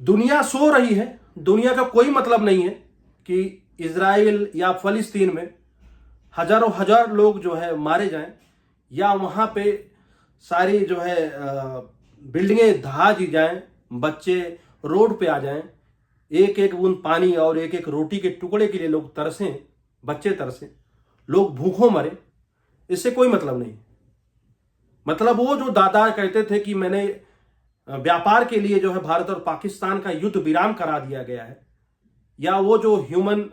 दुनिया सो रही है। दुनिया का कोई मतलब नहीं है कि इजराइल या फलस्तीन में हजारों हजार लोग जो है मारे जाएं, या वहां पे सारी जो है बिल्डिंगें ढहा दी जाएं, बच्चे रोड पे आ जाएं, एक एक बूंद पानी और एक एक रोटी के टुकड़े के लिए लोग तरसें, बच्चे तरसें, लोग भूखों मरे। इससे कोई मतलब नहीं। मतलब वो जो दादा कहते थे कि मैंने व्यापार के लिए जो है भारत और पाकिस्तान का युद्ध विराम करा दिया गया है, या वो जो ह्यूमन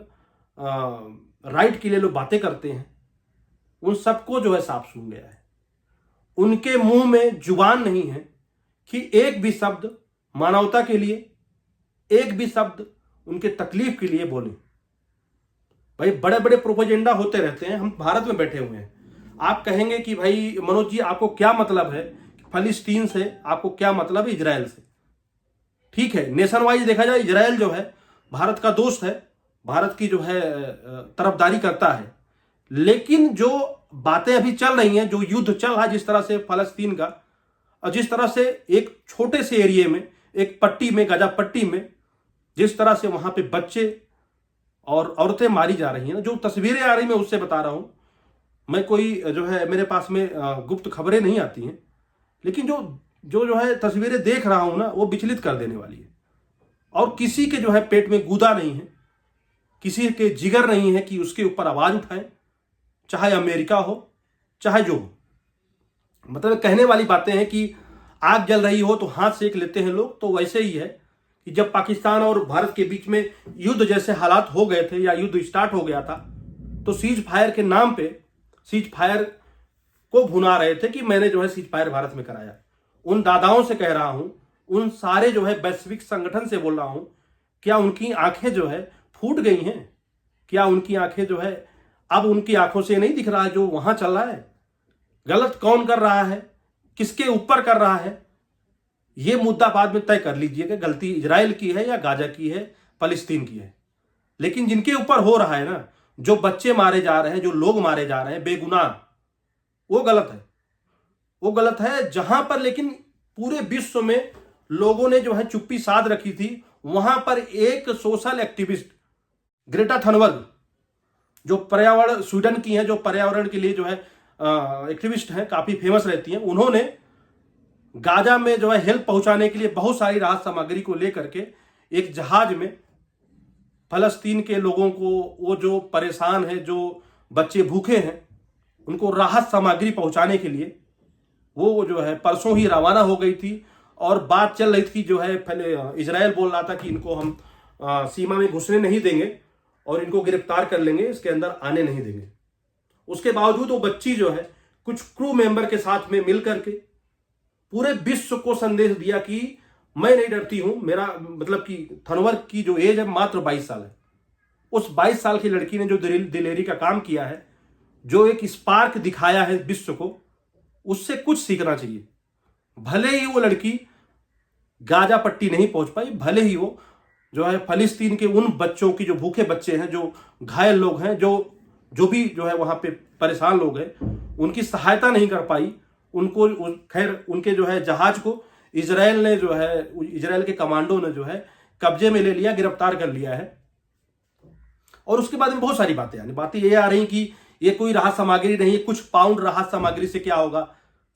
राइट के लिए लोग बातें करते हैं, उन सबको जो है साफ सूंघ गया है। उनके मुंह में जुबान नहीं है कि एक भी शब्द मानवता के लिए, एक भी शब्द उनके तकलीफ के लिए बोले। भाई बड़े बड़े प्रोपेगेंडा होते रहते हैं, हम भारत में बैठे हुए हैं। आप कहेंगे कि भाई मनोज जी आपको क्या मतलब है फलस्तीन से, आपको क्या मतलब है इजराइल से। ठीक है, नेशन वाइज देखा जाए इजराइल जो है भारत का दोस्त है, भारत की जो है तरफदारी करता है। लेकिन जो बातें अभी चल रही हैं, जो युद्ध चल रहा है जिस तरह से फलस्तीन का, और जिस तरह से एक छोटे से एरिया में, एक पट्टी में, गजा पट्टी में, जिस तरह से वहां पे बच्चे और औरतें मारी जा रही हैं, जो तस्वीरें आ रही मैं उससे बता रहा हूं। मैं कोई जो है मेरे पास में गुप्त खबरें नहीं आती हैं, लेकिन जो है तस्वीरें देख रहा हूं ना, वो विचलित कर देने वाली है। और किसी के जो है पेट में गूदा नहीं है, किसी के जिगर नहीं है कि उसके ऊपर आवाज उठाएं, चाहे अमेरिका हो चाहे जो हो। मतलब कहने वाली बातें हैं कि आग जल रही हो तो हाथ सेक लेते हैं लोग, तो वैसे ही है कि जब पाकिस्तान और भारत के बीच में युद्ध जैसे हालात हो गए थे या युद्ध स्टार्ट हो गया था, तो सीज फायर के नाम पे सीज फायर को भुना रहे थे कि मैंने जो है सीज फायर भारत में कराया। उन दादाओं से कह रहा हूं, उन सारे जो है वैश्विक संगठन से बोल रहा हूं, क्या उनकी आंखें जो है फूट गई हैं? क्या उनकी आंखें जो है अब उनकी आंखों से नहीं दिख रहा है जो वहां चल रहा है? गलत कौन कर रहा है, किसके ऊपर कर रहा है, यह मुद्दा बाद में तय कर लीजिएगा। गलती इजराइल की है या गाजा की है, फलस्तीन की है। लेकिन जिनके ऊपर हो रहा है ना, जो बच्चे मारे जा रहे हैं, जो लोग मारे जा रहे हैं बेगुनाह, वो गलत है। वो गलत है जहां पर लेकिन पूरे विश्व में लोगों ने जो है चुप्पी साध रखी थी, वहां पर एक सोशल एक्टिविस्ट ग्रेटा थनबर्ग, जो पर्यावरण स्वीडन की हैं, जो पर्यावरण के लिए जो है एक्टिविस्ट हैं, काफी फेमस रहती हैं, उन्होंने गाजा में जो है हेल्प पहुंचाने के लिए बहुत सारी राहत सामग्री को लेकर के एक जहाज में फलस्तीन के लोगों को, वो जो परेशान है, जो बच्चे भूखे हैं, उनको राहत सामग्री पहुंचाने के लिए वो जो है परसों ही रवाना हो गई थी। और बात चल रही थी, जो है पहले इजराइल बोल रहा था कि इनको हम सीमा में घुसने नहीं देंगे और इनको गिरफ्तार कर लेंगे, इसके अंदर आने नहीं देंगे। उसके बावजूद वो बच्ची जो है कुछ क्रू मेंबर के साथ में मिलकर के पूरे विश्व को संदेश दिया कि मैं नहीं डरती हूं। मेरा मतलब कि थनवर्ग की जो एज है मात्र 22 साल है। उस 22 साल की लड़की ने जो दिलेरी का काम किया है, जो एक स्पार्क दिखाया है विश्व को, उससे कुछ सीखना चाहिए। भले ही वो लड़की गाजा पट्टी नहीं पहुंच पाई, भले ही वो जो है फलस्तीन के उन बच्चों की, जो भूखे बच्चे हैं, जो घायल लोग हैं, जो भी जो है वहां पे परेशान लोग हैं, उनकी सहायता नहीं कर पाई। उनको खैर उनके जो है जहाज को इजराइल ने जो है, इजराइल के कमांडो ने जो है कब्जे में ले लिया, गिरफ्तार कर लिया है। और उसके बाद में बहुत सारी बातें ये आ रही कि ये कोई राहत सामग्री नहीं है, कुछ पाउंड राहत सामग्री से क्या होगा।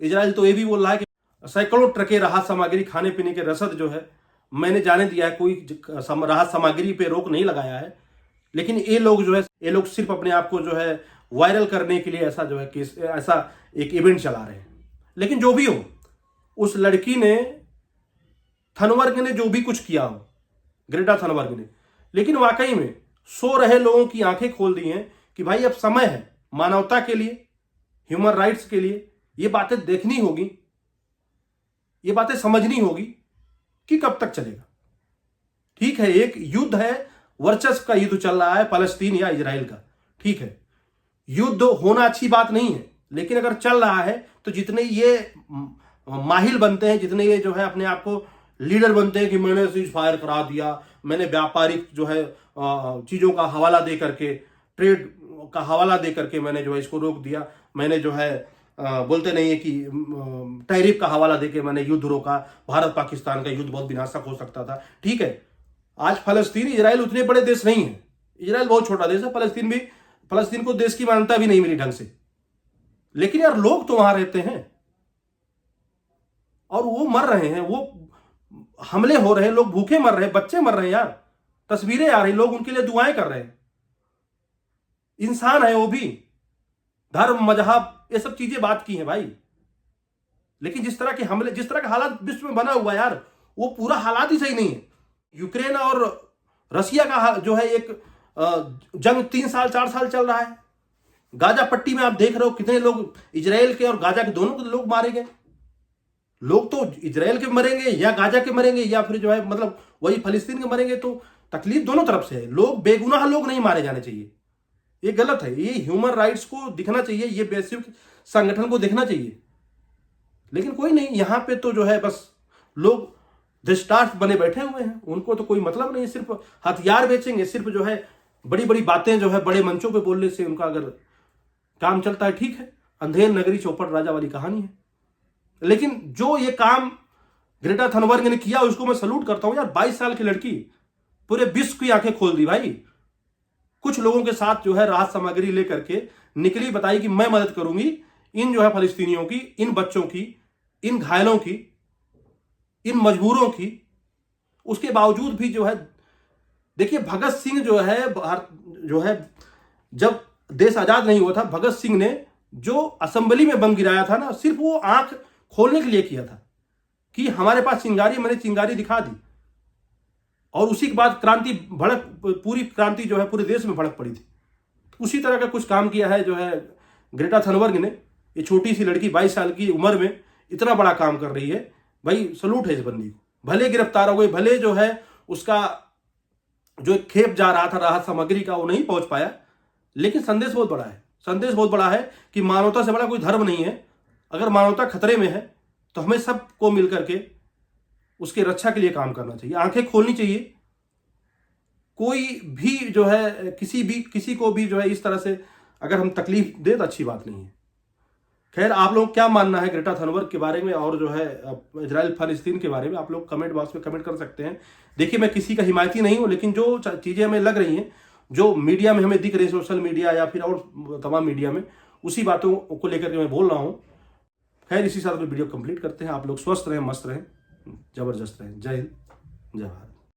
इजराइल तो ये भी बोल रहा है कि सैकड़ों ट्रकें राहत सामग्री, खाने पीने के रसद जो है मैंने जाने दिया है, कोई राहत सामग्री पे रोक नहीं लगाया है। लेकिन ये लोग जो है, ये लोग सिर्फ अपने आप को जो है वायरल करने के लिए ऐसा जो है केस, ऐसा एक इवेंट चला रहे हैं। लेकिन जो भी हो, उस लड़की ने, थनबर्ग ने जो भी कुछ किया हो, ग्रेटा थनबर्ग ने, लेकिन वाकई में सो रहे लोगों की आंखें खोल दी हैं कि भाई अब समय है मानवता के लिए, ह्यूमन राइट्स के लिए। ये बातें देखनी होगी, ये बातें समझनी होगी कि कब तक चलेगा। ठीक है, एक युद्ध है, वर्चस्व का युद्ध चल रहा है फलस्तीन या इजराइल का। ठीक है, युद्ध होना अच्छी बात नहीं है, लेकिन अगर चल रहा है तो जितने ये माहिल बनते हैं, जितने ये जो है अपने आप को लीडर बनते हैं कि मैंने सीज फायर करा दिया, मैंने व्यापारिक जो है चीजों का हवाला दे करके, ट्रेड का हवाला दे करके मैंने जो है इसको रोक दिया, मैंने जो है बोलते नहीं है कि टैरिफ का हवाला देके मैंने युद्ध रोका, भारत पाकिस्तान का युद्ध बहुत विनाशक हो सकता था। ठीक है, आज फलस्तीन इजराइल उतने बड़े देश नहीं है, इजराइल बहुत छोटा देश है, फलस्तीन को देश की मान्यता भी नहीं मिली ढंग से, लेकिन यार लोग तो वहां रहते हैं और वो मर रहे हैं, वो हमले हो रहे हैं, लोग भूखे मर रहे हैं, बच्चे मर रहे हैं यार, तस्वीरें आ रही, लोग उनके लिए दुआएं कर रहे हैं। इंसान है वो भी, धर्म मजहब ये सब चीजें बात की हैं भाई, लेकिन जिस तरह के हमले, जिस तरह का हालात विश्व में बना हुआ यार, वो पूरा हालात ही सही नहीं है। यूक्रेन और रसिया का जो है एक जंग 3 साल 4 साल चल रहा है। गाजा पट्टी में आप देख रहे हो कितने लोग इजराइल के और गाजा के दोनों के लोग मारे गए। लोग तो इजराइल के मरेंगे या गाजा के मरेंगे या फिर जो है मतलब वही फलस्तीन के मरेंगे, तो तकलीफ दोनों तरफ से है। लोग बेगुनाह लोग नहीं मारे जाने चाहिए, ये गलत है। ये ह्यूमन राइट्स को दिखना चाहिए, ये वैश्विक संगठन को देखना चाहिए, लेकिन कोई नहीं। यहां पे तो जो है बस लोग दृष्टार्थ बने बैठे हुए हैं, उनको तो कोई मतलब नहीं, सिर्फ हथियार बेचेंगे, सिर्फ जो है बड़ी बड़ी बातें जो है बड़े मंचों पे बोलने से उनका अगर काम चलता है, ठीक है, अंधेर नगरी चौपट राजा वाली कहानी है। लेकिन जो ये काम ग्रेटा थनबर्ग ने किया उसको मैं सलूट करता हूं यार। 22 साल की लड़की पूरे विश्व की आंखें खोल दी भाई। कुछ लोगों के साथ जो है राहत सामग्री लेकर के निकली, बताई कि मैं मदद करूंगी इन जो है फलस्तीनियों की, इन बच्चों की, इन घायलों की, इन मजबूरों की। उसके बावजूद भी जो है देखिए, भगत सिंह जो है जब देश आजाद नहीं हुआ था, भगत सिंह ने जो असेंबली में बम गिराया था ना, सिर्फ वो आंख खोलने के लिए किया था कि हमारे पास चिंगारी, मैंने चिंगारी दिखा दी, और उसी के बाद क्रांति भड़क, पूरी क्रांति जो है पूरे देश में भड़क पड़ी थी। उसी तरह का कुछ काम किया है जो है ग्रेटा थनबर्ग ने। ये छोटी सी लड़की 22 साल की उम्र में इतना बड़ा काम कर रही है भाई, सलूट है इस बंदी को। भले गिरफ्तार हो गई, भले जो है उसका जो खेप जा रहा था राहत सामग्री का वो नहीं पहुंच पाया, लेकिन संदेश बहुत बड़ा है। संदेश बहुत बड़ा है कि मानवता से बड़ा कोई धर्म नहीं है। अगर मानवता खतरे में है तो हमें सबको मिलकर के उसकी रक्षा के लिए काम करना चाहिए, आंखें खोलनी चाहिए। कोई भी जो है किसी को भी जो है इस तरह से अगर हम तकलीफ दे तो अच्छी बात नहीं है। खैर, आप लोग क्या मानना है ग्रेटा थनबर्ग के बारे में और जो है इजराइल फलस्तीन के बारे में, आप लोग कमेंट बॉक्स में कमेंट कर सकते हैं। देखिए, मैं किसी का हिमायती नहीं हूं, लेकिन जो चीजें हमें लग रही हैं, जो मीडिया में हमें दिख रही है, सोशल मीडिया या फिर और तमाम मीडिया में, उसी बातों को लेकर के मैं बोल रहा हूं। खैर, इसी साथ में वीडियो कंप्लीट करते हैं। आप लोग स्वस्थ रहें, मस्त रहें, जबरदस्त रहें। जय हिंद, जय भारत।